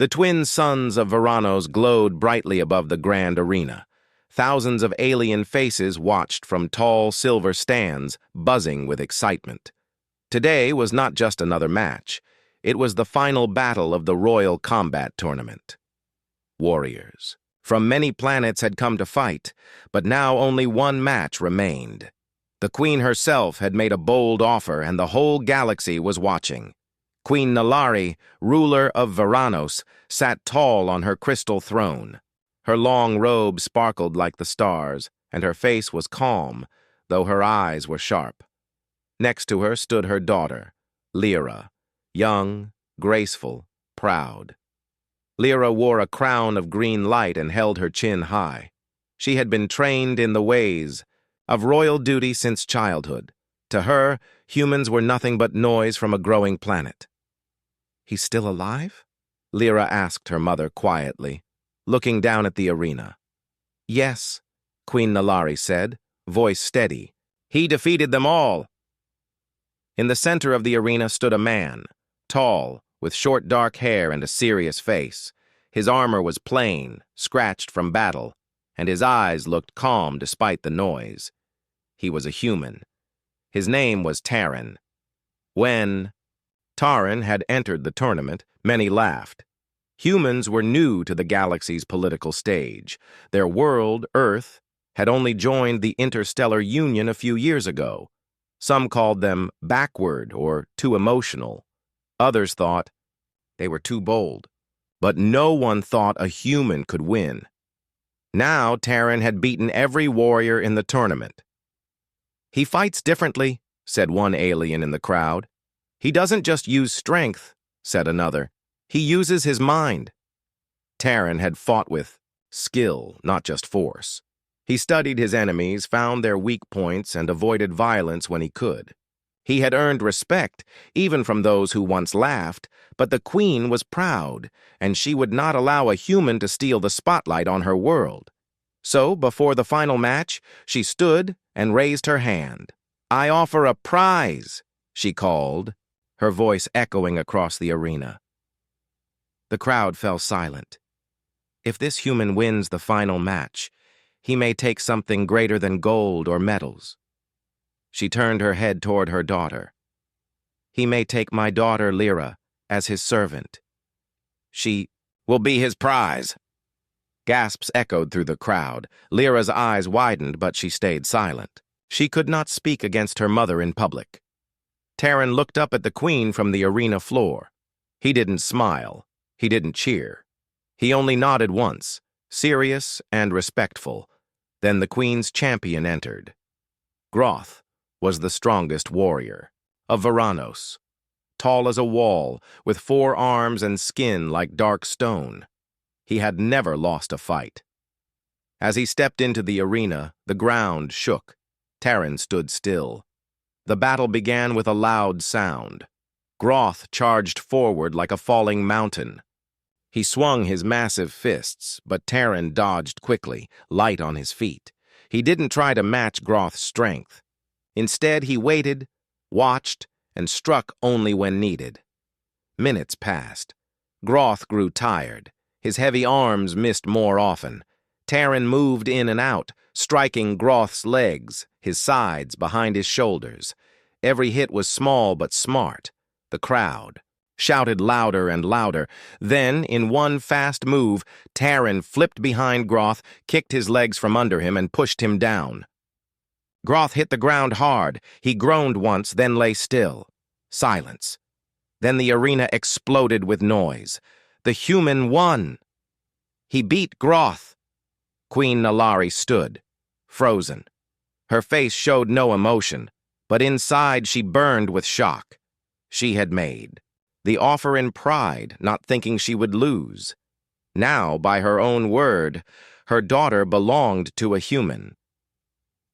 The twin suns of Veranos glowed brightly above the grand arena. Thousands of alien faces watched from tall silver stands, buzzing with excitement. Today was not just another match. It was the final battle of the Royal Combat Tournament. Warriors from many planets had come to fight, but now only one match remained. The Queen herself had made a bold offer, and the whole galaxy was watching. Queen Nallari, ruler of Veranos, sat tall on her crystal throne. Her long robe sparkled like the stars, and her face was calm, though her eyes were sharp. Next to her stood her daughter, Lyra, young, graceful, proud. Lyra wore a crown of green light and held her chin high. She had been trained in the ways of royal duty since childhood. To her, humans were nothing but noise from a growing planet. "He's still alive?" Lyra asked her mother quietly, looking down at the arena. "Yes," Queen Nallari said, voice steady. "He defeated them all." In the center of the arena stood a man, tall, with short dark hair and a serious face. His armor was plain, scratched from battle, and his eyes looked calm despite the noise. He was a human. His name was Terran. When Terran had entered the tournament, many laughed. Humans were new to the galaxy's political stage. Their world, Earth, had only joined the Interstellar Union a few years ago. Some called them backward or too emotional. Others thought they were too bold. But no one thought a human could win. Now Terran had beaten every warrior in the tournament. "He fights differently," said one alien in the crowd. "He doesn't just use strength," said another. "He uses his mind." Terran had fought with skill, not just force. He studied his enemies, found their weak points, and avoided violence when he could. He had earned respect, even from those who once laughed, but the Queen was proud, and she would not allow a human to steal the spotlight on her world. So, before the final match, she stood and raised her hand. "I offer a prize," she called, her voice echoing across the arena. The crowd fell silent. If this human wins the final match, he may take something greater than gold or medals. She turned her head toward her daughter. "He may take my daughter, Lyra, as his servant. She will be his prize." Gasps echoed through the crowd. Lyra's eyes widened, but she stayed silent. She could not speak against her mother in public. Terran looked up at the Queen from the arena floor. He didn't smile. He didn't cheer. He only nodded once, serious and respectful. Then the Queen's champion entered. Groth was the strongest warrior, of Veranos, tall as a wall, with 4 arms and skin like dark stone. He had never lost a fight. As he stepped into the arena, the ground shook. Terran stood still. The battle began with a loud sound. Groth charged forward like a falling mountain. He swung his massive fists, but Terran dodged quickly, light on his feet. He didn't try to match Groth's strength. Instead, he waited, watched, and struck only when needed. Minutes passed. Groth grew tired. His heavy arms missed more often. Terran moved in and out, striking Groth's legs, his sides, behind his shoulders. Every hit was small but smart. The crowd shouted louder and louder. Then, in one fast move, Terran flipped behind Groth, kicked his legs from under him, and pushed him down. Groth hit the ground hard. He groaned once, then lay still. Silence. Then the arena exploded with noise. The human won. He beat Groth. Queen Nallari stood, frozen. Her face showed no emotion, but inside she burned with shock. She had made the offer in pride, not thinking she would lose. Now, by her own word, her daughter belonged to a human.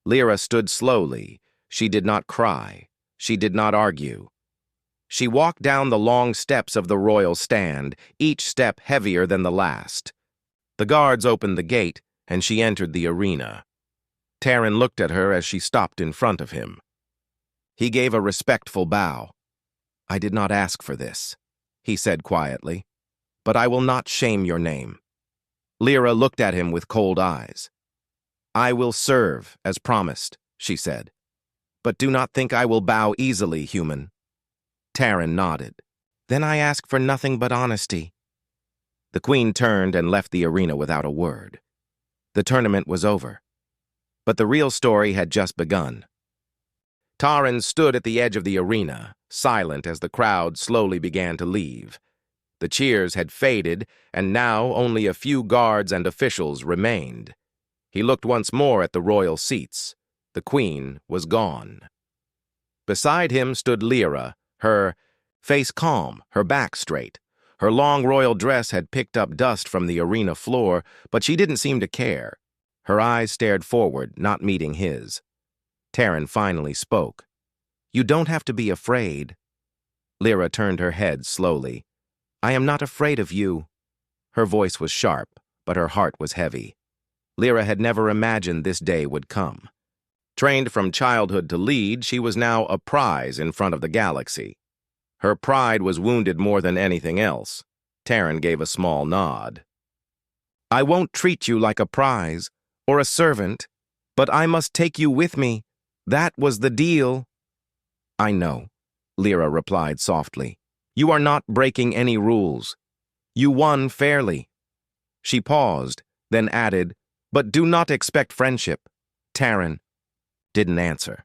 Lyra stood slowly. She did not cry. She did not argue. She walked down the long steps of the royal stand, each step heavier than the last. The guards opened the gate, and she entered the arena. Terran looked at her as she stopped in front of him. He gave a respectful bow. "I did not ask for this," he said quietly. but I will not shame your name." Lyra looked at him with cold eyes. "I will serve, as promised," she said. "But do not think I will bow easily, human." Taryn nodded. "Then I ask for nothing but honesty." The queen turned and left the arena without a word. The tournament was over. But the real story had just begun. Taryn stood at the edge of the arena, silent as the crowd slowly began to leave. The cheers had faded, and now only a few guards and officials remained. He looked once more at the royal seats. The queen was gone. Beside him stood Lyra, her face calm, her back straight. Her long royal dress had picked up dust from the arena floor, but she didn't seem to care. Her eyes stared forward, not meeting his. Taryn finally spoke. "You don't have to be afraid." Lyra turned her head slowly. "I am not afraid of you." Her voice was sharp, but her heart was heavy. Lyra had never imagined this day would come. Trained from childhood to lead, she was now a prize in front of the galaxy. Her pride was wounded more than anything else. Taryn gave a small nod. "I won't treat you like a prize or a servant, but I must take you with me. That was the deal." "I know," Lyra replied softly. "You are not breaking any rules. You won fairly." She paused, then added, "But do not expect friendship." Taryn didn't answer.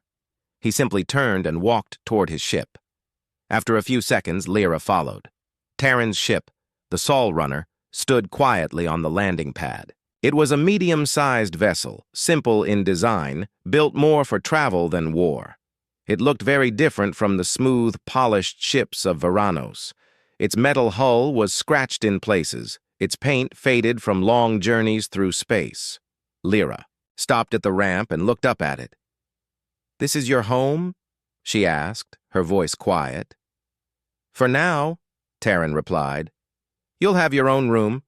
He simply turned and walked toward his ship. After a few seconds, Lyra followed. Taryn's ship, the Sol Runner, stood quietly on the landing pad. It was a medium-sized vessel, simple in design, built more for travel than war. It looked very different from the smooth, polished ships of Veranos. Its metal hull was scratched in places, its paint faded from long journeys through space. Lyra stopped at the ramp and looked up at it. "This is your home?" she asked, her voice quiet. "For now," Taryn replied. "You'll have your own room.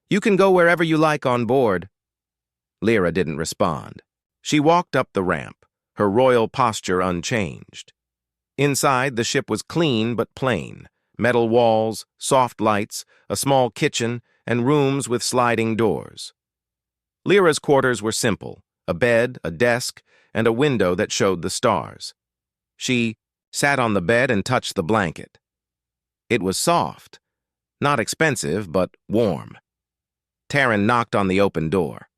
You can go wherever you like on board." Lyra didn't respond. She walked up the ramp, her royal posture unchanged. Inside, the ship was clean but plain. Metal walls, soft lights, a small kitchen, and rooms with sliding doors. Lyra's quarters were simple, a bed, a desk, and a window that showed the stars. She sat on the bed and touched the blanket. It was soft, not expensive, but warm. Taryn knocked on the open door.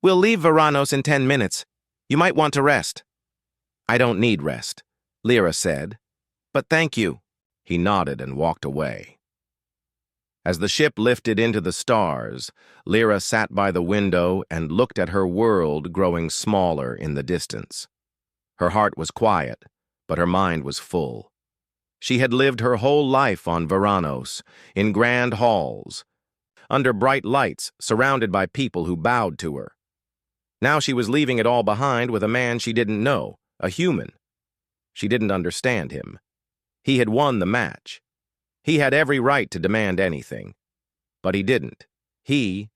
"We'll leave Veranos in 10 minutes. You might want to rest." "I don't need rest," Lyra said. "But thank you." He nodded and walked away. As the ship lifted into the stars, Lyra sat by the window and looked at her world growing smaller in the distance. Her heart was quiet, but her mind was full. She had lived her whole life on Veranos, in grand halls, under bright lights, surrounded by people who bowed to her. Now she was leaving it all behind with a man she didn't know, a human. She didn't understand him. He had won the match. He had every right to demand anything. But he didn't. He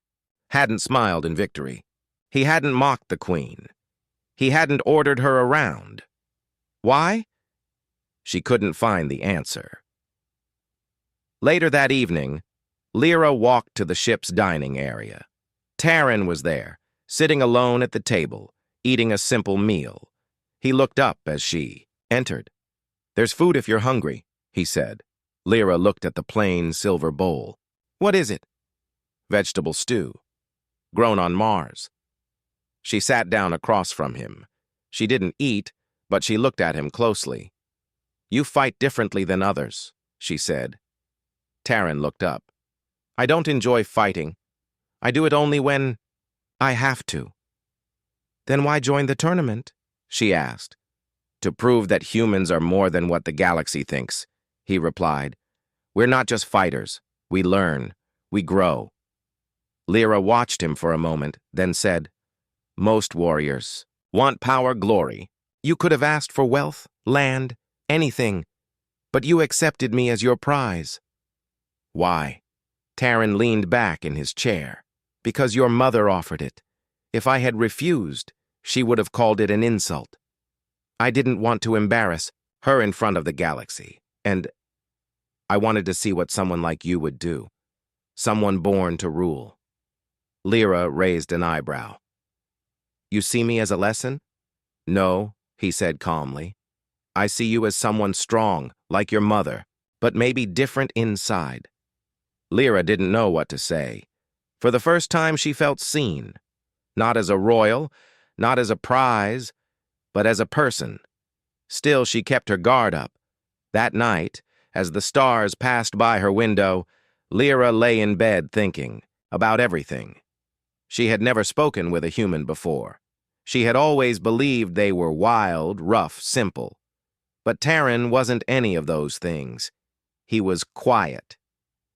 hadn't smiled in victory. He hadn't mocked the queen. He hadn't ordered her around. Why? She couldn't find the answer. Later that evening, Lyra walked to the ship's dining area. Taryn was there, sitting alone at the table, eating a simple meal. He looked up as she entered. "There's food if you're hungry," he said. Lyra looked at the plain silver bowl. "What is it?" "Vegetable stew. Grown on Mars." She sat down across from him. She didn't eat, but she looked at him closely. "You fight differently than others," she said. Taryn looked up. "I don't enjoy fighting. I do it only when I have to." "Then why join the tournament?" she asked. "To prove that humans are more than what the galaxy thinks," he replied. "We're not just fighters. We learn. We grow." Lyra watched him for a moment, then said, "Most warriors want power, glory. You could have asked for wealth, land, anything, but you accepted me as your prize." "Why?" Taryn leaned back in his chair. "Because your mother offered it. If I had refused, she would have called it an insult. I didn't want to embarrass her in front of the galaxy, and I wanted to see what someone like you would do. someone born to rule. Lyra raised an eyebrow. You see me as a lesson? No, he said calmly. I see you as someone strong, like your mother, but maybe different inside. Lyra didn't know what to say. For the first time, she felt seen. Not as a royal, not as a prize, but as a person. Still, she kept her guard up. That night, as the stars passed by her window, Lyra lay in bed thinking about everything. She had never spoken with a human before. She had always believed they were wild, rough, simple. But Terran wasn't any of those things. He was quiet,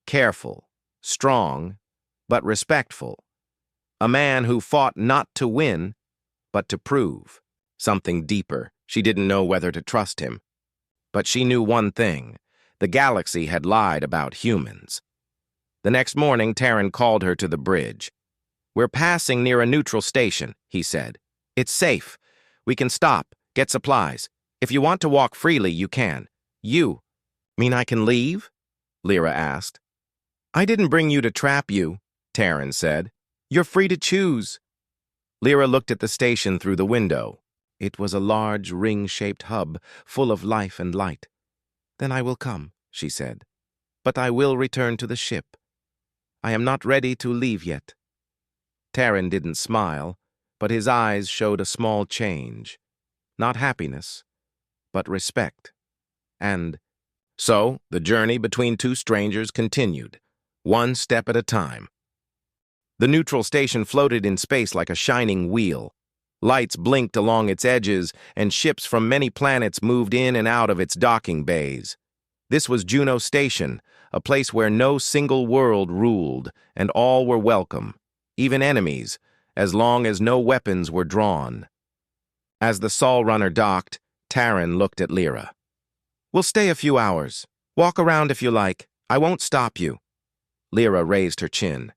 careful, strong, but respectful. A man who fought not to win, but to prove. Something deeper. She didn't know whether to trust him. But she knew one thing. The galaxy had lied about humans. The next morning, Terran called her to the bridge. We're passing near a neutral station, he said. It's safe. We can stop, get supplies. If you want to walk freely, you can. You mean I can leave? Lyra asked. I didn't bring you to trap you, Terran said. You're free to choose. Lyra looked at the station through the window. It was a large, ring-shaped hub, full of life and light. Then I will come, she said. But I will return to the ship. I am not ready to leave yet. Terran didn't smile, but his eyes showed a small change. Not happiness, but respect. And so the journey between two strangers continued, one step at a time. The neutral station floated in space like a shining wheel. Lights blinked along its edges, and ships from many planets moved in and out of its docking bays. This was Juno Station, a place where no single world ruled, and all were welcome, even enemies, as long as no weapons were drawn. As the Sol Runner docked, Terran looked at Lyra. We'll stay a few hours. Walk around if you like. I won't stop you. Lyra raised her chin.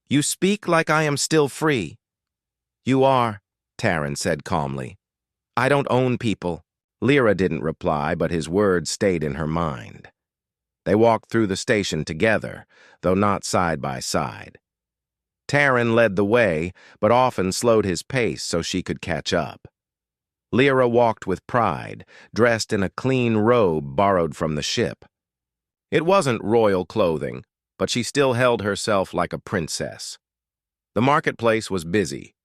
You speak like I am still free. You are, Terran said calmly. I don't own people. Lyra didn't reply, but his words stayed in her mind. They walked through the station together, though not side by side. Terran led the way, but often slowed his pace so she could catch up. Lyra walked with pride, dressed in a clean robe borrowed from the ship. It wasn't royal clothing, but she still held herself like a princess. The marketplace was busy.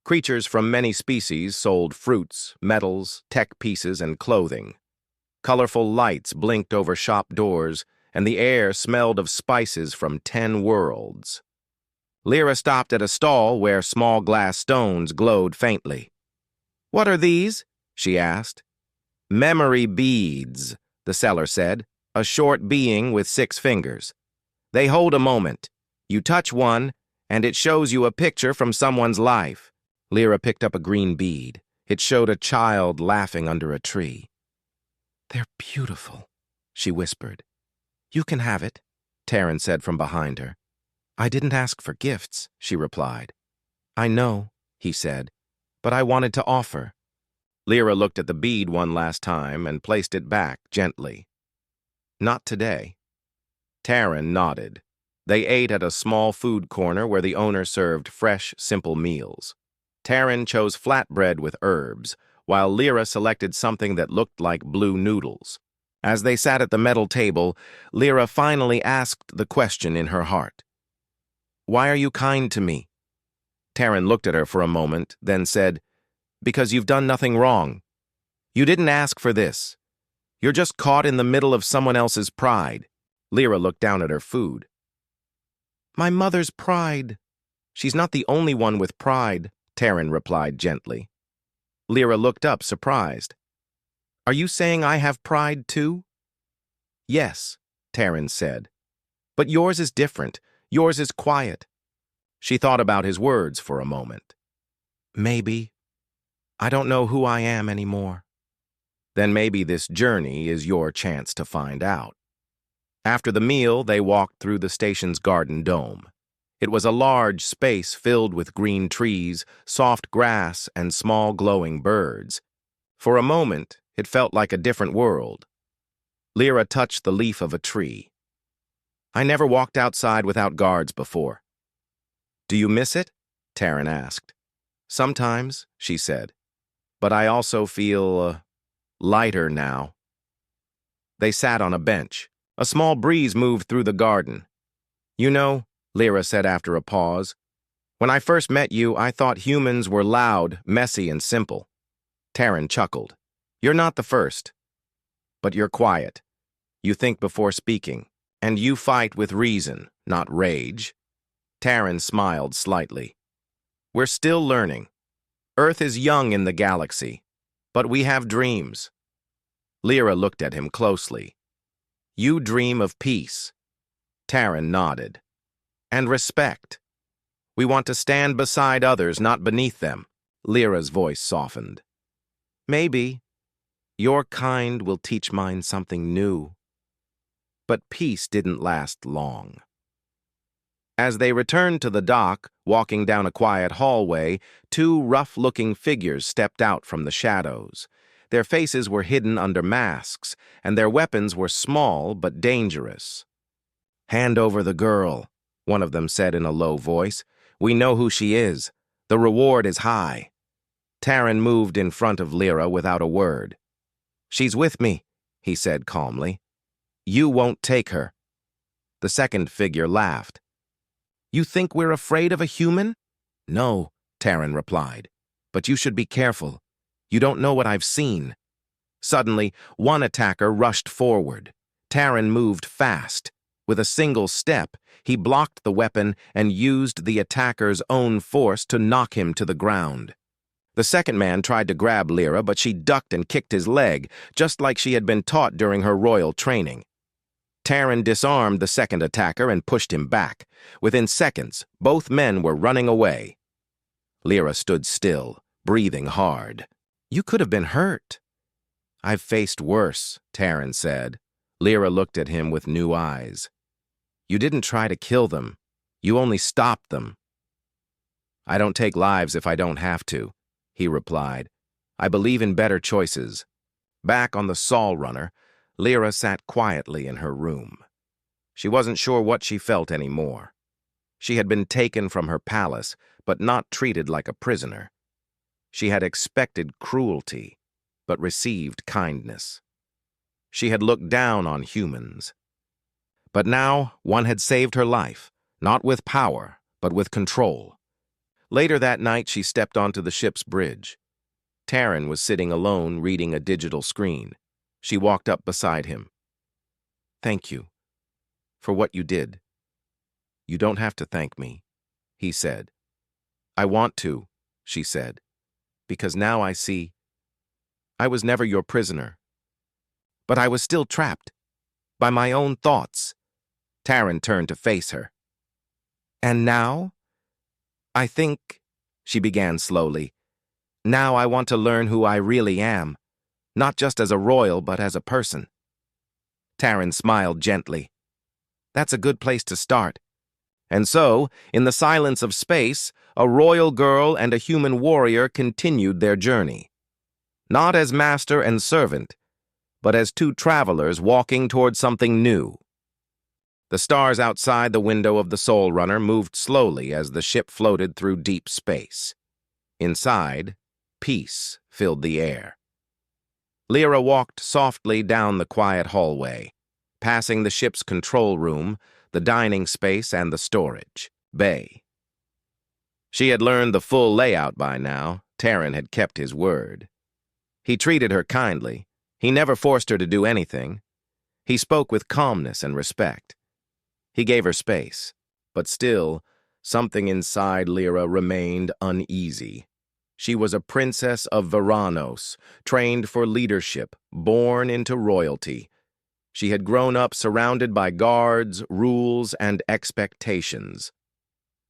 Creatures from many species sold fruits, metals, tech pieces, and clothing. Colorful lights blinked over shop doors, and the air smelled of spices from 10 worlds. Lyra stopped at a stall where small glass stones glowed faintly. What are these? She asked. Memory beads, the seller said, a short being with 6 fingers. They hold a moment. You touch one, and it shows you a picture from someone's life. Lyra picked up a green bead. It showed a child laughing under a tree. They're beautiful, she whispered. You can have it, Terran said from behind her. I didn't ask for gifts, she replied. I know, he said, but I wanted to offer. Lyra looked at the bead one last time and placed it back gently. Not today. Terran nodded. They ate at a small food corner where the owner served fresh, simple meals. Terran chose flatbread with herbs, while Lyra selected something that looked like blue noodles. As they sat at the metal table, Lyra finally asked the question in her heart. Why are you kind to me? Terran looked at her for a moment, then said, Because you've done nothing wrong. You didn't ask for this. You're just caught in the middle of someone else's pride. Lyra looked down at her food. My mother's pride. She's not the only one with pride, Terran replied gently. Lyra looked up, surprised. Are you saying I have pride too? Yes, Terran said. But yours is different. Yours is quiet. She thought about his words for a moment. Maybe. I don't know who I am anymore. Then maybe this journey is your chance to find out. After the meal, they walked through the station's garden dome. It was a large space filled with green trees, soft grass, and small glowing birds. For a moment, it felt like a different world. Lyra touched the leaf of a tree. I never walked outside without guards before. Do you miss it? Taryn asked. Sometimes, she said, but I also feel, lighter now. They sat on a bench. A small breeze moved through the garden. You know, Lyra said after a pause, when I first met you, I thought humans were loud, messy, and simple. Taryn chuckled. You're not the first. But you're quiet. You think before speaking. And you fight with reason, not rage. Taryn smiled slightly. We're still learning. Earth is young in the galaxy, but we have dreams. Lyra looked at him closely. You dream of peace. Taryn nodded. And respect. We want to stand beside others, not beneath them. Lyra's voice softened. Maybe. Your kind will teach mine something new. But peace didn't last long. As they returned to the dock, walking down a quiet hallway, two rough-looking figures stepped out from the shadows. Their faces were hidden under masks, and their weapons were small but dangerous. Hand over the girl, one of them said in a low voice. We know who she is. The reward is high. Taryn moved in front of Lyra without a word. She's with me, he said calmly. You won't take her. The second figure laughed. You think we're afraid of a human? No, Taryn replied. But you should be careful. You don't know what I've seen. Suddenly, one attacker rushed forward. Taryn moved fast. With a single step, he blocked the weapon and used the attacker's own force to knock him to the ground. The second man tried to grab Lyra, but she ducked and kicked his leg, just like she had been taught during her royal training. Taryn disarmed the second attacker and pushed him back. Within seconds, both men were running away. Lyra stood still, breathing hard. You could have been hurt. I've faced worse, Taryn said. Lyra looked at him with new eyes. You didn't try to kill them. You only stopped them. I don't take lives if I don't have to, he replied. I believe in better choices. Back on the Sol Runner, Lyra sat quietly in her room. She wasn't sure what she felt anymore. She had been taken from her palace, but not treated like a prisoner. She had expected cruelty, but received kindness. She had looked down on humans. But now one had saved her life, not with power, but with control. Later that night, she stepped onto the ship's bridge. Taryn was sitting alone, reading a digital screen. She walked up beside him. Thank you for what you did. You don't have to thank me, he said. I want to, she said, because now I see I was never your prisoner. But I was still trapped by my own thoughts. Taryn turned to face her. And now? I think, she began slowly, now I want to learn who I really am, not just as a royal, but as a person. Taryn smiled gently. That's a good place to start. And so, in the silence of space, a royal girl and a human warrior continued their journey. Not as master and servant, but as two travelers walking toward something new. The stars outside the window of the Sol Runner moved slowly as the ship floated through deep space. Inside, peace filled the air. Lyra walked softly down the quiet hallway, passing the ship's control room, the dining space, and the storage bay. She had learned the full layout by now. Taryn had kept his word. He treated her kindly. He never forced her to do anything. He spoke with calmness and respect. He gave her space, but still, something inside Lyra remained uneasy. She was a princess of Veranos, trained for leadership, born into royalty. She had grown up surrounded by guards, rules, and expectations.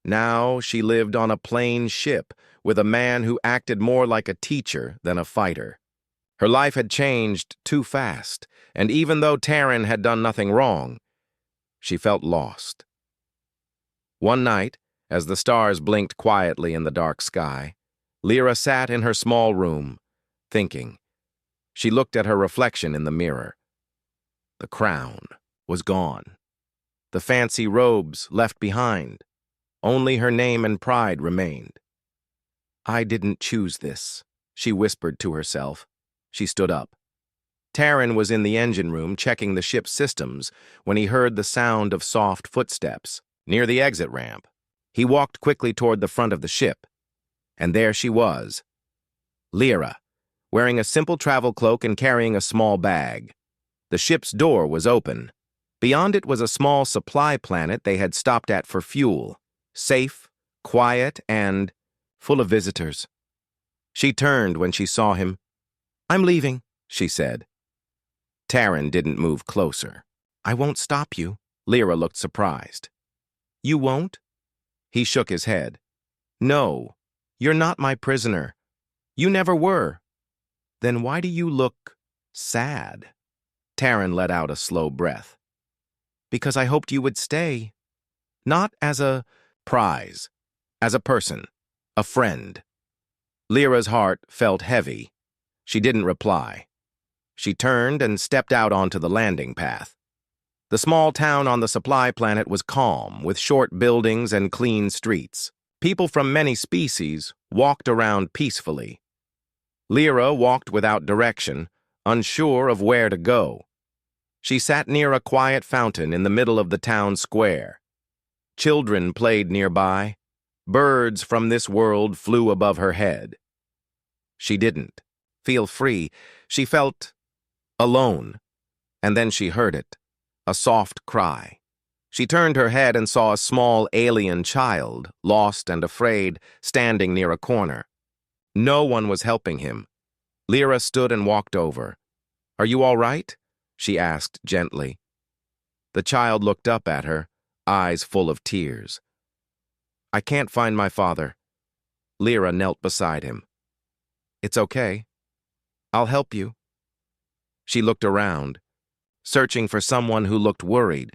Now she lived on a plain ship with a man who acted more like a teacher than a fighter. Her life had changed too fast, and even though Taryn had done nothing wrong, she felt lost. One night, as the stars blinked quietly in the dark sky, Lyra sat in her small room, thinking. She looked at her reflection in the mirror. The crown was gone. The fancy robes left behind. Only her name and pride remained. "I didn't choose this," she whispered to herself. She stood up. Taryn was in the engine room checking the ship's systems when he heard the sound of soft footsteps near the exit ramp. He walked quickly toward the front of the ship, and there she was, Lyra, wearing a simple travel cloak and carrying a small bag. The ship's door was open. Beyond it was a small supply planet they had stopped at for fuel, safe, quiet, and full of visitors. She turned when she saw him. "I'm leaving," she said. Taryn didn't move closer. "I won't stop you." Lyra looked surprised. "You won't?" He shook his head. "No, you're not my prisoner. You never were." "Then why do you look sad?" Taryn let out a slow breath. "Because I hoped you would stay. Not as a prize, as a person, a friend." Lyra's heart felt heavy. She didn't reply. She turned and stepped out onto the landing path. The small town on the supply planet was calm, with short buildings and clean streets. People from many species walked around peacefully. Lyra walked without direction, unsure of where to go. She sat near a quiet fountain in the middle of the town square. Children played nearby. Birds from this world flew above her head. She didn't feel free. She felt alone. And then she heard it, a soft cry. She turned her head and saw a small alien child, lost and afraid, standing near a corner. No one was helping him. Lyra stood and walked over. "Are you all right?" she asked gently. The child looked up at her, eyes full of tears. "I can't find my father." Lyra knelt beside him. "It's okay. I'll help you." She looked around, searching for someone who looked worried.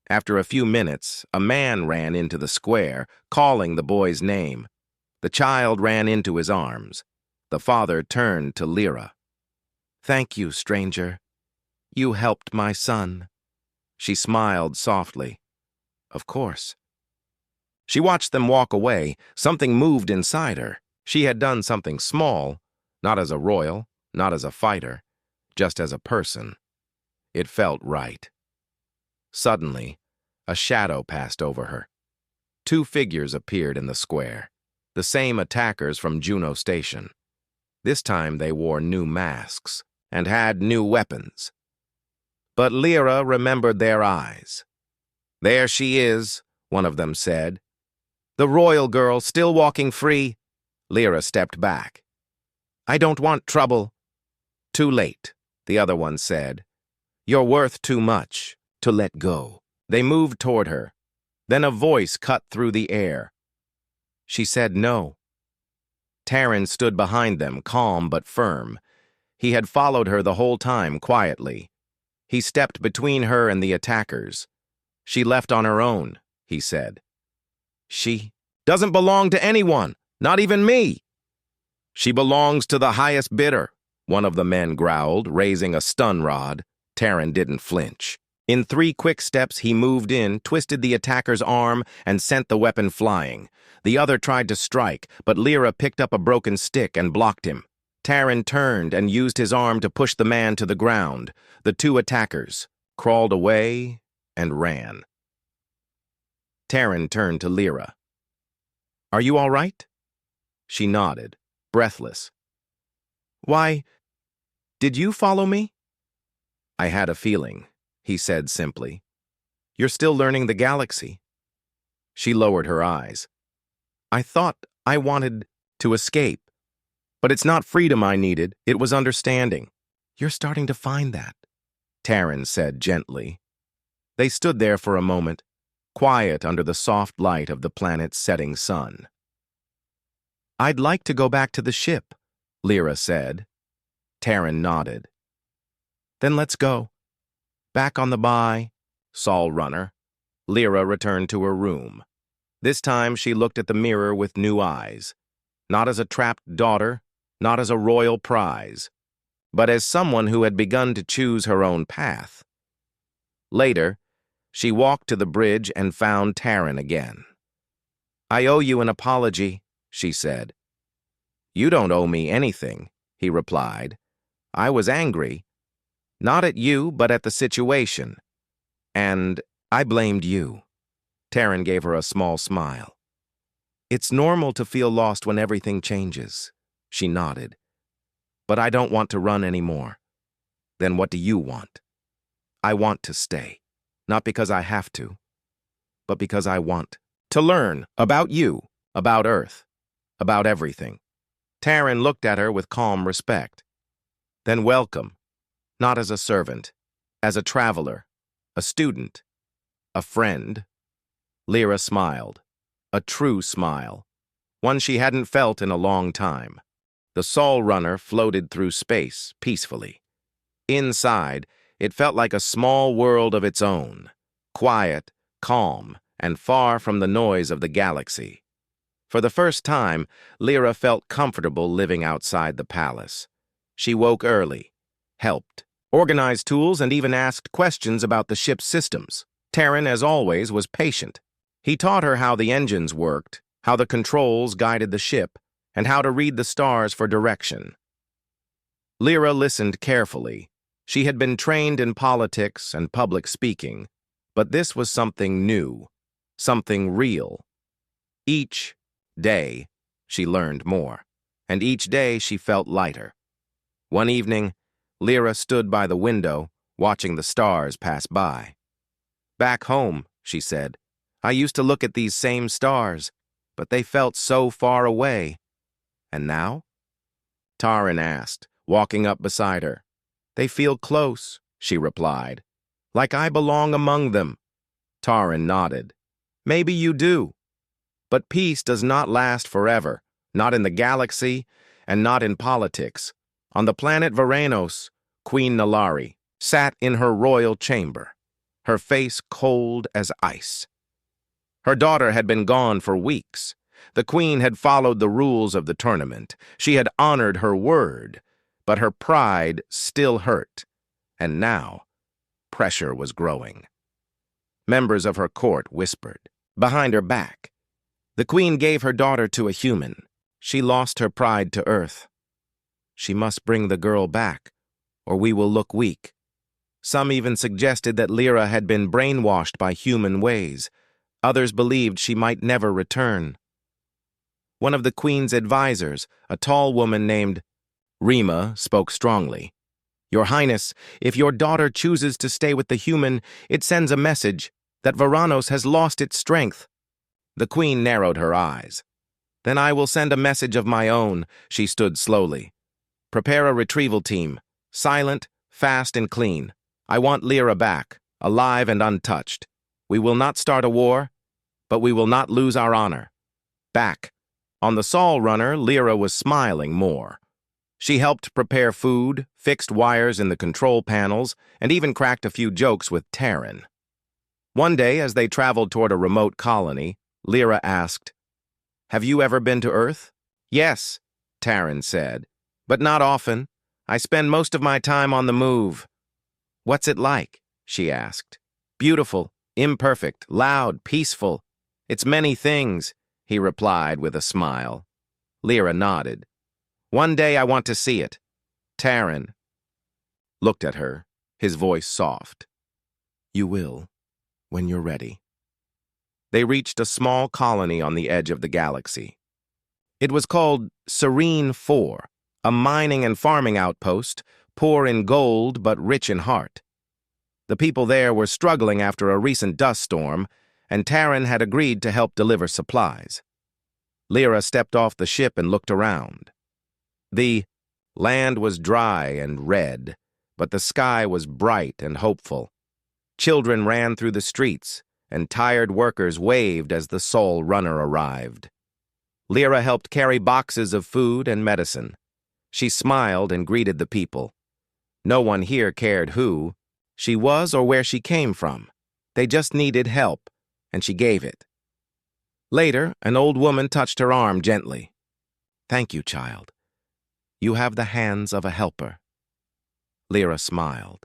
After a few minutes, a man ran into the square, calling the boy's name. The child ran into his arms. The father turned to Lyra. "Thank you, stranger. You helped my son." She smiled softly. "Of course." She watched them walk away. Something moved inside her. She had done something small, not as a royal, not as a fighter, just as a person. It felt right. Suddenly, a shadow passed over her. Two figures appeared in the square, the same attackers from Juno Station. This time they wore new masks and had new weapons. But Lyra remembered their eyes. "There she is," one of them said. "The royal girl, still walking free." Lyra stepped back. "I don't want trouble." "Too late," the other one said. "You're worth too much to let go." They moved toward her. Then a voice cut through the air. She said no. Taryn stood behind them, calm but firm. He had followed her the whole time, quietly. He stepped between her and the attackers. "She left on her own," he said. "She doesn't belong to anyone, not even me." "She belongs to the highest bidder," one of the men growled, raising a stun rod. Taryn didn't flinch. In 3 quick steps, he moved in, twisted the attacker's arm, and sent the weapon flying. The other tried to strike, but Lyra picked up a broken stick and blocked him. Taryn turned and used his arm to push the man to the ground. The 2 attackers crawled away and ran. Taryn turned to Lyra. "Are you all right?" She nodded, breathless. "Why, did you follow me?" "I had a feeling," he said simply. "You're still learning the galaxy." She lowered her eyes. "I thought I wanted to escape. But it's not freedom I needed, it was understanding." "You're starting to find that," Taryn said gently. They stood there for a moment, quiet under the soft light of the planet's setting sun. "I'd like to go back to the ship," Lyra said. Taryn nodded. "Then let's go." Back on the Sol runner, Lyra returned to her room. This time she looked at the mirror with new eyes, not as a trapped daughter, not as a royal prize, but as someone who had begun to choose her own path. Later, She walked to the bridge and found Taryn again. "I owe you an apology," she said. "You don't owe me anything," he replied. "I was angry. Not at you, but at the situation. And I blamed you." Taryn gave her a small smile. "It's normal to feel lost when everything changes." She nodded. "But I don't want to run anymore." "Then what do you want?" "I want to stay. Not because I have to, but because I want to learn about you, about Earth, about everything." Taryn looked at her with calm respect. "Then welcome, not as a servant, as a traveler, a student, a friend." Lyra smiled, a true smile, one she hadn't felt in a long time. The Sol runner floated through space peacefully. Inside, it felt like a small world of its own, quiet, calm, and far from the noise of the galaxy. For the first time, Lyra felt comfortable living outside the palace. She woke early, helped, organized tools, and even asked questions about the ship's systems. Taryn, as always, was patient. He taught her how the engines worked, how the controls guided the ship, and how to read the stars for direction. Lyra listened carefully. She had been trained in politics and public speaking, but this was something new, something real. Each day, she learned more, and each day she felt lighter. One evening, Lyra stood by the window, watching the stars pass by. "Back home," she said, "I used to look at these same stars, but they felt so far away. And now?" Taryn asked, walking up beside her. "They feel close," she replied, "like I belong among them." Taryn nodded. "Maybe you do. But peace does not last forever, not in the galaxy, and not in politics. On the planet Veranos, Queen Nalari sat in her royal chamber, her face cold as ice. Her daughter had been gone for weeks. The queen had followed the rules of the tournament. She had honored her word, but her pride still hurt. And now, pressure was growing. Members of her court whispered, behind her back. The queen gave her daughter to a human. She lost her pride to Earth. She must bring the girl back, or we will look weak. Some even suggested that Lyra had been brainwashed by human ways. Others believed she might never return. One of the queen's advisors, a tall woman named Rima, spoke strongly. "Your Highness, if your daughter chooses to stay with the human, it sends a message that Veranos has lost its strength." The queen narrowed her eyes. "Then I will send a message of my own." She stood slowly. "Prepare a retrieval team, silent, fast, and clean. I want Lyra back, alive and untouched. We will not start a war, but we will not lose our honor. Back." On the Sol runner, Lyra was smiling more. She helped prepare food, fixed wires in the control panels, and even cracked a few jokes with Taryn. One day, as they traveled toward a remote colony, Lyra asked, "Have you ever been to Earth?" "Yes," Taryn said, "but not often. I spend most of my time on the move." "What's it like?" she asked. "Beautiful, imperfect, loud, peaceful. It's many things," he replied with a smile. Lyra nodded. "One day I want to see it." Taryn looked at her, his voice soft. "You will, when you're ready." They reached a small colony on the edge of the galaxy. It was called Serene 4, a mining and farming outpost, poor in gold but rich in heart. The people there were struggling after a recent dust storm, and Taryn had agreed to help deliver supplies. Lyra stepped off the ship and looked around. The land was dry and red, but the sky was bright and hopeful. Children ran through the streets, and tired workers waved as the Sol runner arrived. Lyra helped carry boxes of food and medicine. She smiled and greeted the people. No one here cared who she was or where she came from. They just needed help, and she gave it. Later, an old woman touched her arm gently. "Thank you, child. You have the hands of a helper." Lyra smiled.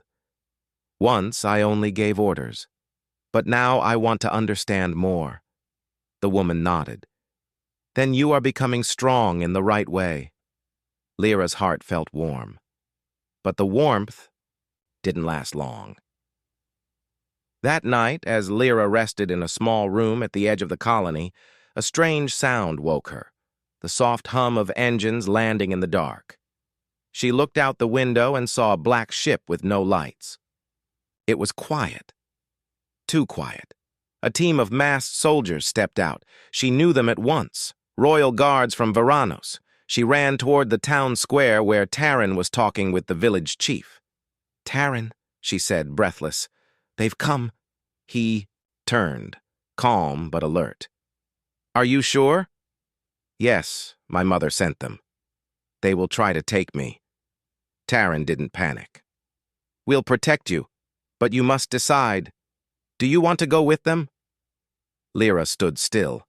"Once I only gave orders. But now I want to understand more. The woman nodded. Then you are becoming strong in the right way. Lyra's heart felt warm. But the warmth didn't last long. That night, as Lyra rested in a small room at the edge of the colony, a strange sound woke her, the soft hum of engines landing in the dark. She looked out the window and saw a black ship with no lights. It was quiet. Too quiet. A team of masked soldiers stepped out. She knew them at once. Royal guards from Veranos. She ran toward the town square where Taryn was talking with the village chief. "Taryn," she said, breathless. "They've come." He turned, calm but alert. "Are you sure?" "Yes, my mother sent them. They will try to take me." Taryn didn't panic. "We'll protect you, but you must decide. Do you want to go with them?" Lyra stood still.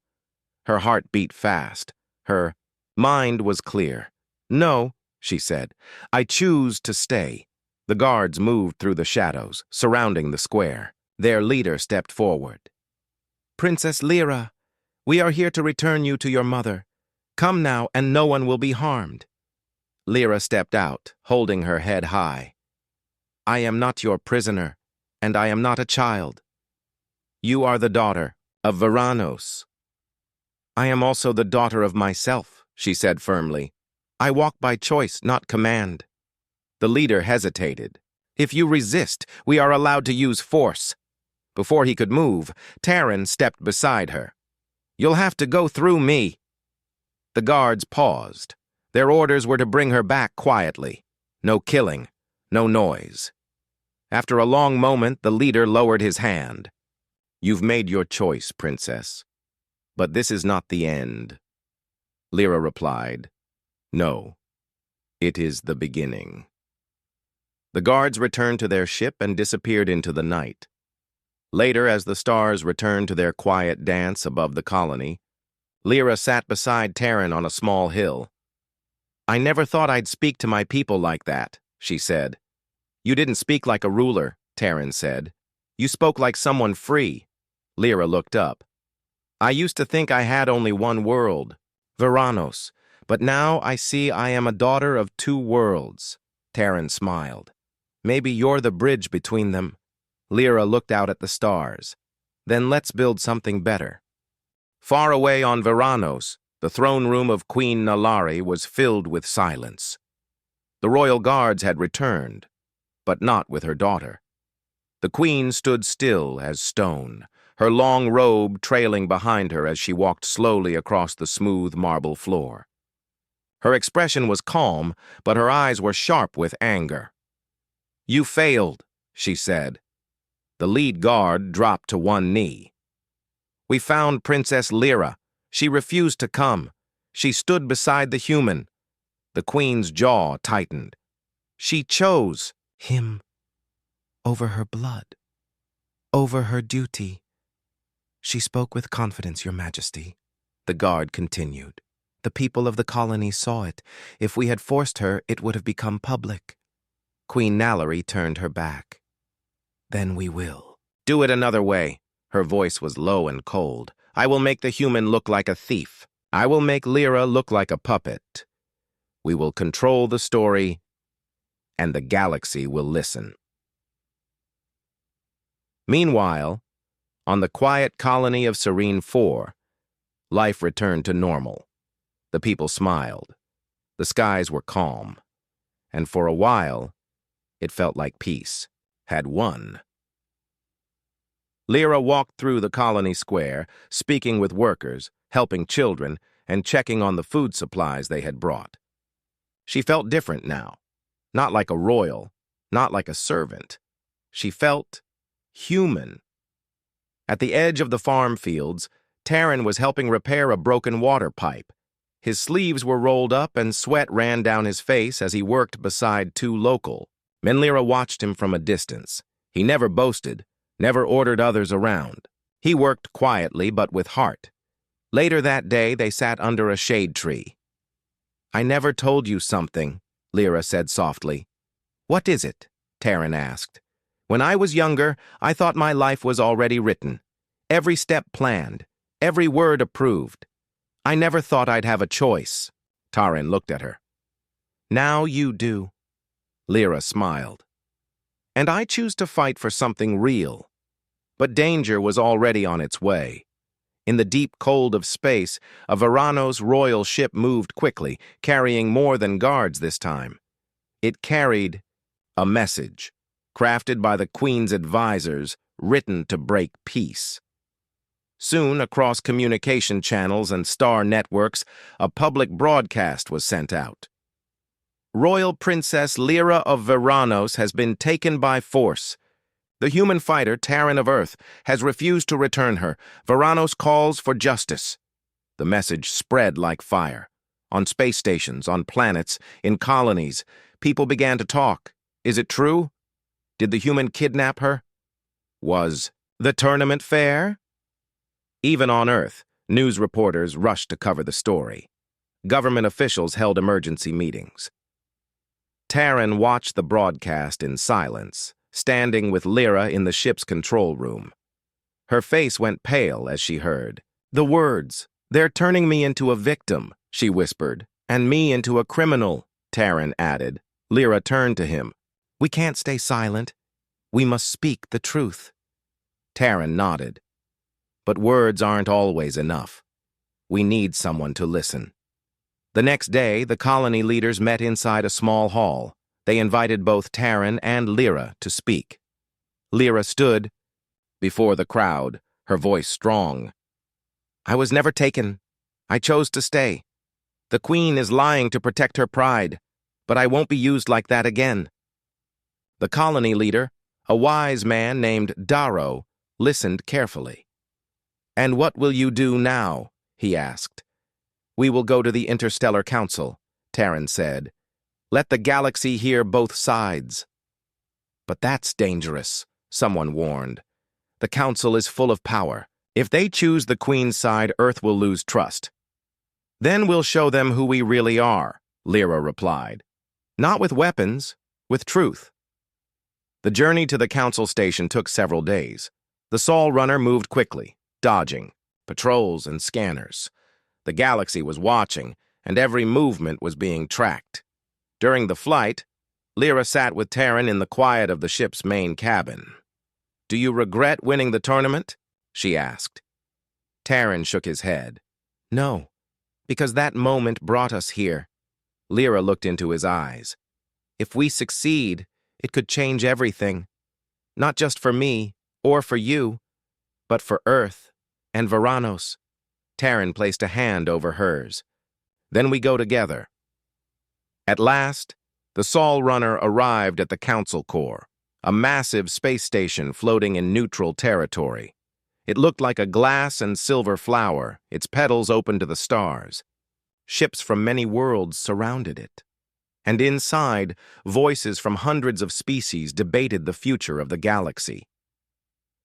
Her heart beat fast. Her mind was clear. "No," she said. "I choose to stay." The guards moved through the shadows, surrounding the square. Their leader stepped forward. "Princess Lyra, we are here to return you to your mother. Come now, and no one will be harmed." Lyra stepped out, holding her head high. "I am not your prisoner, and I am not a child. You are the daughter of Veranos." "I am also the daughter of myself," she said firmly. "I walk by choice, not command." The leader hesitated. "If you resist, we are allowed to use force." Before he could move, Taryn stepped beside her. "You'll have to go through me." The guards paused. Their orders were to bring her back quietly. No killing, no noise. After a long moment, the leader lowered his hand. "You've made your choice, princess. But this is not the end." Lyra replied, "No, it is the beginning." The guards returned to their ship and disappeared into the night. Later, as the stars returned to their quiet dance above the colony, Lyra sat beside Taryn on a small hill. "I never thought I'd speak to my people like that," she said. "You didn't speak like a ruler," Taryn said. "You spoke like someone free." Lyra looked up. "I used to think I had only one world, Veranos, but now I see I am a daughter of two worlds." Taryn smiled. "Maybe you're the bridge between them." Lyra looked out at the stars. "Then let's build something better." Far away on Veranos, the throne room of Queen Nalari was filled with silence. The royal guards had returned, but not with her daughter. The queen stood still as stone, her long robe trailing behind her as she walked slowly across the smooth marble floor. Her expression was calm, but her eyes were sharp with anger. "You failed," she said. The lead guard dropped to one knee. "We found Princess Lyra. She refused to come. She stood beside the human." The queen's jaw tightened. "She chose him over her blood, over her duty." "She spoke with confidence, Your Majesty," the guard continued. "The people of the colony saw it. If we had forced her, it would have become public." Queen Nalari turned her back. "Then we will." "Do it another way." Her voice was low and cold. "I will make the human look like a thief. I will make Lyra look like a puppet. We will control the story, and the galaxy will listen." Meanwhile, on the quiet colony of Serene 4, life returned to normal. The people smiled. The skies were calm. And for a while, it felt like peace had won. Lyra walked through the colony square, speaking with workers, helping children, and checking on the food supplies they had brought. She felt different now. Not like a royal, not like a servant. She felt human. At the edge of the farm fields, Taryn was helping repair a broken water pipe. His sleeves were rolled up and sweat ran down his face as he worked beside two local. Lyra watched him from a distance. He never boasted, never ordered others around. He worked quietly but with heart. Later that day, they sat under a shade tree. "I never told you something," Lyra said softly. "What is it?" Taryn asked. When I was younger, I thought my life was already written. Every step planned, every word approved. I never thought I'd have a choice. Taran looked at her. Now you do. Lyra smiled. And I choose to fight for something real. But danger was already on its way. In the deep cold of space, a Veranos royal ship moved quickly, carrying more than guards this time. It carried a message, crafted by the Queen's advisors, written to break peace. Soon, across communication channels and star networks, a public broadcast was sent out. Royal Princess Lyra of Veranos has been taken by force. The human fighter, Taran of Earth, has refused to return her. Veranos calls for justice. The message spread like fire. On space stations, on planets, in colonies, people began to talk. Is it true? Did the human kidnap her? Was the tournament fair? Even on Earth, news reporters rushed to cover the story. Government officials held emergency meetings. Taran watched the broadcast in silence, standing with Lyra in the ship's control room. Her face went pale as she heard. The words, "They're turning me into a victim," she whispered, "and me into a criminal," Taran added. Lyra turned to him. "We can't stay silent. We must speak the truth." Taran nodded. But words aren't always enough. We need someone to listen. The next day, the colony leaders met inside a small hall. They invited both Taran and Lyra to speak. Lyra stood before the crowd, her voice strong. "I was never taken. I chose to stay. The Queen is lying to protect her pride, but I won't be used like that again." The colony leader, a wise man named Darrow, listened carefully. "And what will you do now?" he asked. "We will go to the Interstellar Council," Taran said. "Let the galaxy hear both sides." "But that's dangerous," someone warned. "The Council is full of power. If they choose the Queen's side, Earth will lose trust." "Then we'll show them who we really are," Lyra replied. "Not with weapons, with truth." The journey to the Council station took several days. The Sol runner moved quickly, dodging, patrols and scanners. The galaxy was watching, and every movement was being tracked. During the flight, Lyra sat with Taran in the quiet of the ship's main cabin. "Do you regret winning the tournament?" she asked. Taran shook his head. "No, because that moment brought us here." Lyra looked into his eyes. "If we succeed, it could change everything. Not just for me, or for you, but for Earth and Veranos." Taran placed a hand over hers. "Then we go together." At last, the Sol runner arrived at the Council Core, a massive space station floating in neutral territory. It looked like a glass and silver flower, its petals open to the stars. Ships from many worlds surrounded it. And inside, voices from hundreds of species debated the future of the galaxy.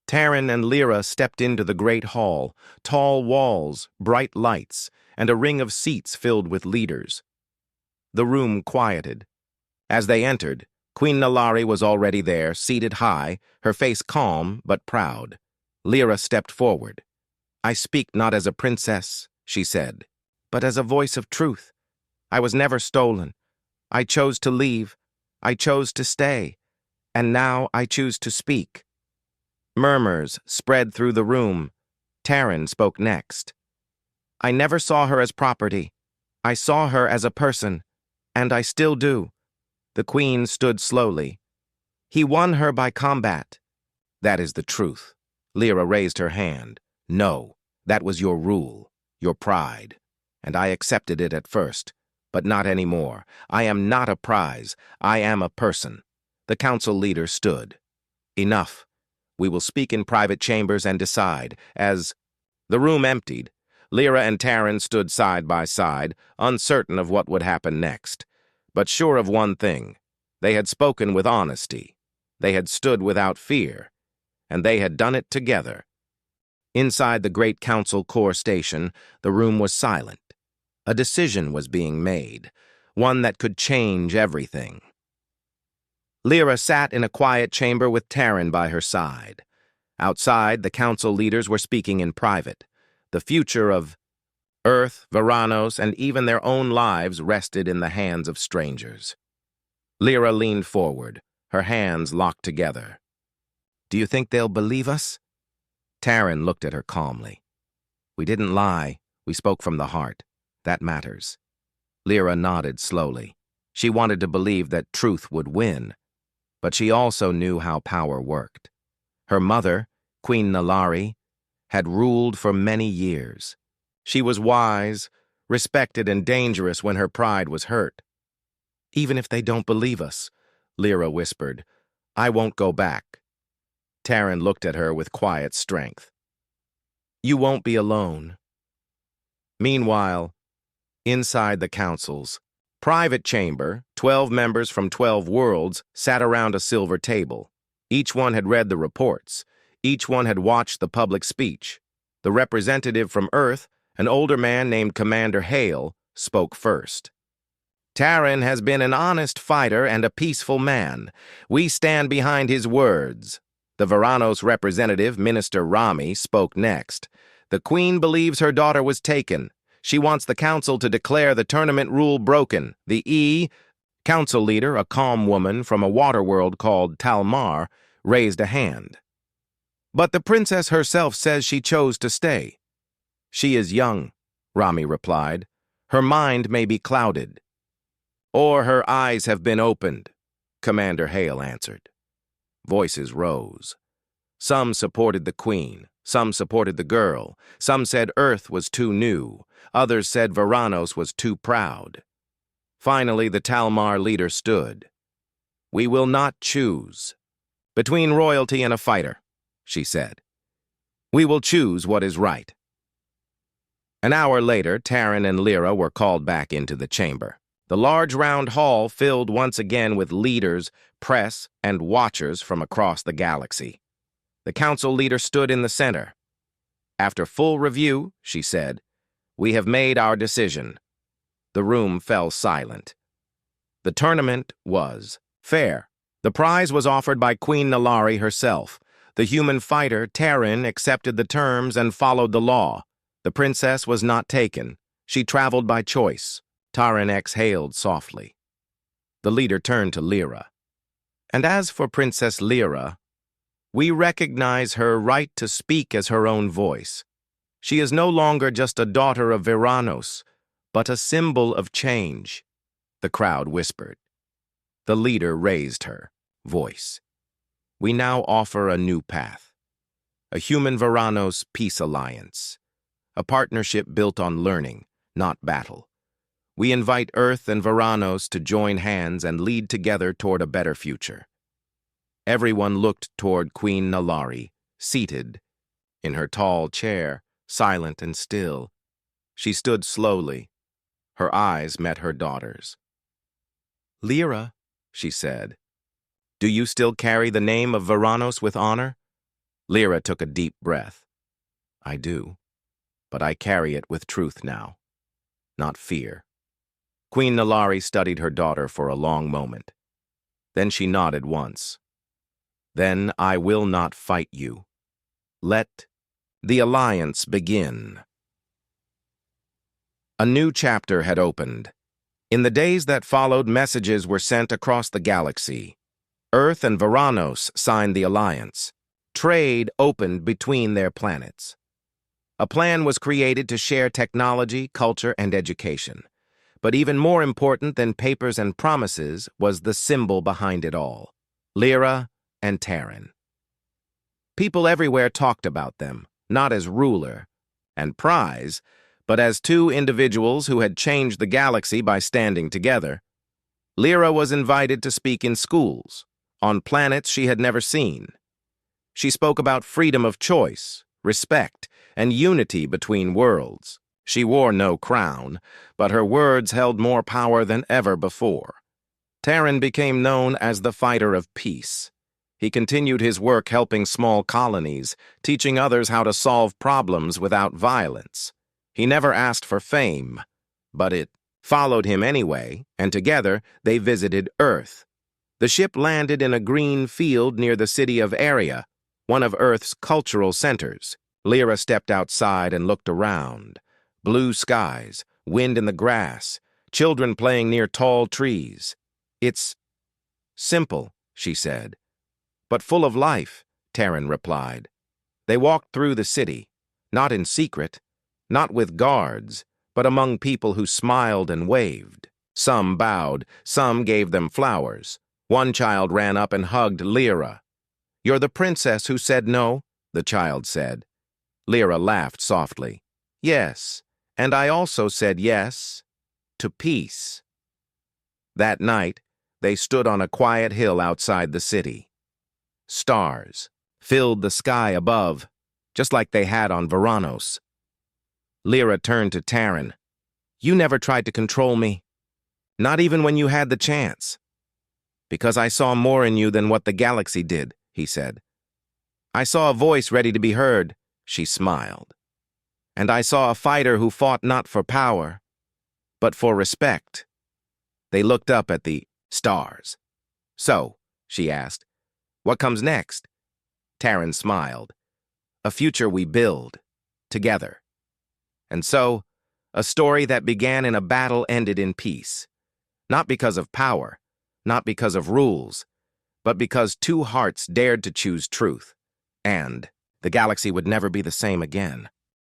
Taran and Lyra stepped into the great hall, tall walls, bright lights, and a ring of seats filled with leaders. The room quieted. As they entered, Queen Nallari was already there, seated high, her face calm but proud. Lyra stepped forward. "I speak not as a princess," she said, "but as a voice of truth. I was never stolen. I chose to leave. I chose to stay. And now I choose to speak." Murmurs spread through the room. Taran spoke next. "I never saw her as property. I saw her as a person, and I still do." The Queen stood slowly. "He won her by combat." "That is the truth." Lyra raised her hand. "No, that was your rule, your pride, and I accepted it at first, but not anymore. I am not a prize. I am a person." The council leader stood. "Enough. We will speak in private chambers and decide." As the room emptied, Lyra and Taran stood side by side, uncertain of what would happen next, but sure of one thing. They had spoken with honesty. They had stood without fear, and they had done it together. Inside the great council core station, the room was silent. A decision was being made, one that could change everything. Lyra sat in a quiet chamber with Taryn by her side. Outside, the council leaders were speaking in private. The future of Earth, Varanos, and even their own lives rested in the hands of strangers. Lyra leaned forward, her hands locked together. "Do you think they'll believe us?" Taryn looked at her calmly. "We didn't lie. We spoke from the heart. That matters." Lyra nodded slowly. She wanted to believe that truth would win, but she also knew how power worked. Her mother, Queen Nalari, had ruled for many years. She was wise, respected, and dangerous when her pride was hurt. "Even if they don't believe us," Lyra whispered, "I won't go back." Taryn looked at her with quiet strength. "You won't be alone." Meanwhile, inside the council's private chamber, 12 members from 12 worlds sat around a silver table. Each one had read the reports. Each one had watched the public speech. The representative from Earth, an older man named Commander Hale, spoke first. "Taryn has been an honest fighter and a peaceful man. We stand behind his words." The Varanos representative, Minister Rami, spoke next. "The Queen believes her daughter was taken. She wants the council to declare the tournament rule broken. The council leader, a calm woman from a water world called Talmar, raised a hand. "But the princess herself says she chose to stay." "She is young," Rami replied. "Her mind may be clouded." "Or her eyes have been opened," Commander Hale answered. Voices rose. Some supported the queen, some supported the girl, some said Earth was too new, others said Varanos was too proud. Finally, the Talmar leader stood. "We will not choose between royalty and a fighter," she said. "We will choose what is right." An hour later, Taryn and Lyra were called back into the chamber. The large round hall filled once again with leaders, press, and watchers from across the galaxy. The council leader stood in the center. "After full review," she said, "we have made our decision." The room fell silent. The tournament was fair. The prize was offered by Queen Nalari herself. The human fighter, Taryn, accepted the terms and followed the law. The princess was not taken. She traveled by choice. Taryn exhaled softly. The leader turned to Lyra. "And as for Princess Lyra, we recognize her right to speak as her own voice. She is no longer just a daughter of Varanos, but a symbol of change," the crowd whispered. The leader raised her voice. "We now offer a new path. A human Varanos peace alliance. A partnership built on learning, not battle. We invite Earth and Varanos to join hands and lead together toward a better future." Everyone looked toward Queen Nalari, seated in her tall chair, silent and still. She stood slowly. Her eyes met her daughter's. "Lyra," she said, "do you still carry the name of Varanos with honor?" Lyra took a deep breath. "I do, but I carry it with truth now, not fear." Queen Nalari studied her daughter for a long moment. Then she nodded once. "Then I will not fight you. Let the alliance begin." A new chapter had opened. In the days that followed, messages were sent across the galaxy. Earth and Varanos signed the alliance. Trade opened between their planets. A plan was created to share technology, culture, and education. But even more important than papers and promises was the symbol behind it all: Lyra and Taryn. People everywhere talked about them, not as ruler and prize, but as two individuals who had changed the galaxy by standing together. Lyra was invited to speak in schools, on planets she had never seen. She spoke about freedom of choice, respect, and unity between worlds. She wore no crown, but her words held more power than ever before. Taryn became known as the fighter of peace. He continued his work helping small colonies, teaching others how to solve problems without violence. He never asked for fame, but it followed him anyway, and together they visited Earth. The ship landed in a green field near the city of Area, one of Earth's cultural centers. Lyra stepped outside and looked around. Blue skies, wind in the grass, children playing near tall trees. "It's simple," she said. "But full of life," Terran replied. They walked through the city, not in secret, not with guards, but among people who smiled and waved. Some bowed, some gave them flowers. One child ran up and hugged Lyra. "You're the princess who said no?" the child said. Lyra laughed softly. "Yes, and I also said yes to peace." That night, they stood on a quiet hill outside the city. Stars filled the sky above, just like they had on Veranos. Lyra turned to Terran. "You never tried to control me, not even when you had the chance." "Because I saw more in you than what the galaxy did," he said. "I saw a voice ready to be heard," she smiled. "And I saw a fighter who fought not for power, but for respect." They looked up at the stars. "So," she asked, "what comes next?" Terran smiled. "A future we build, together." And so, a story that began in a battle ended in peace. Not because of power, not because of rules, but because two hearts dared to choose truth. And the galaxy would never be the same again.